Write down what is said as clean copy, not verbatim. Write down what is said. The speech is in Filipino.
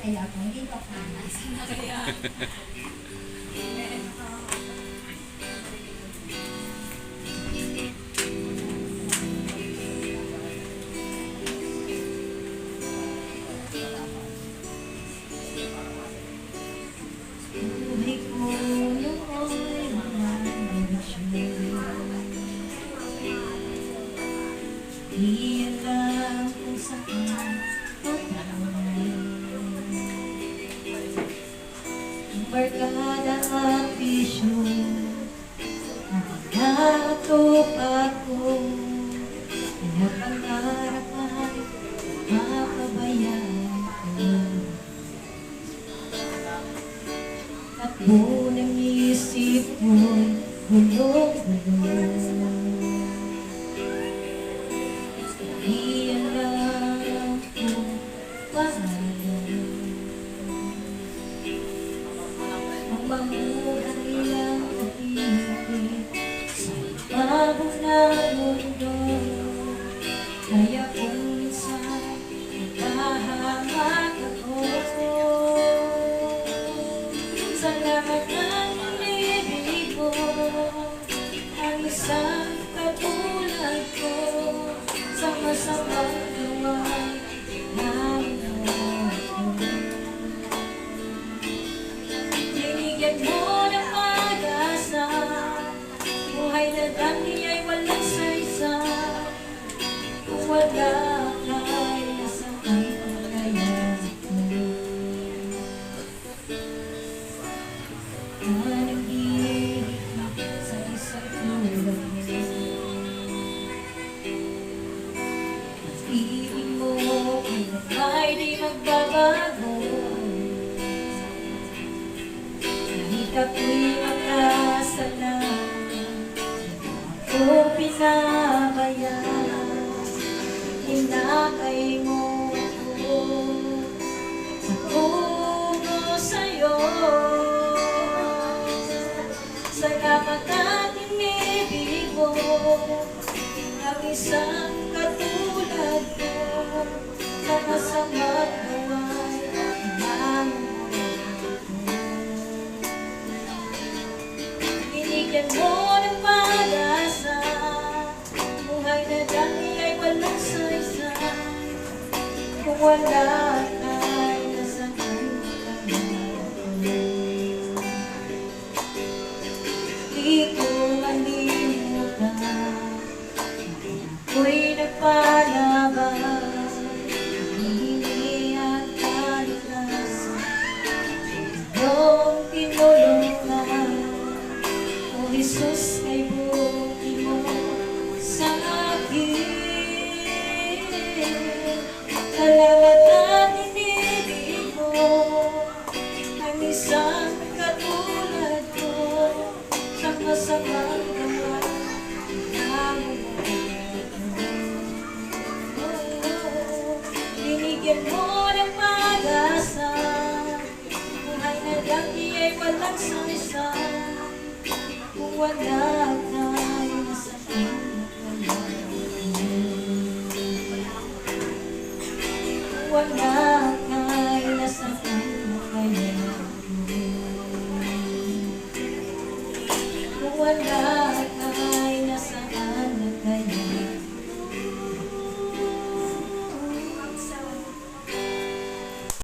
kaya kung hindi ko panas. Kaya. Buhay ko nooy mamanasyon. Di alam kung saan barkada at bisyo, nakatok ako, pinapangarap ay mapabayaan ko. At unang isip mo'y gulong-gulo. Di alam kung paano mamuhay ang pag-ibig sa ibabaw ng mundo. Kaya kung minsan naghahangat ako sa lahat ng pag-ibig mo, ang isang katulad ko sa masamang gawain ng dati ay walang saysay. Kung wala ka'y nasakay kaya ko. Nanagilig sa isang tulad mo. At ibig mo ay di magbabago. Kahit ako'y makasala o pinabayaan, hinakay mo ako sa puno sa'yo. Salamat at inibig mo ang isang katulad ko sa masamang gawain ng mundo. Binigyan mo ng pag-asa, buhay na dati ay walang saysay. Kung wala ka'y nasakay kaya ako. Di ko malimutan, ako'y nagpalaban, hihingi at kalikasan, iyong tinulungan. O Jesus, kay buti mo sa akin. Salamat at inibig mo ang isang katulad ko sa masamang gawain ng mundo. Binigyan mo ng pag-asa, buhay na dati ay walang saysay. Kung wala ka'y nasakay kaya kung wala ka'y nasakay kaya kung wala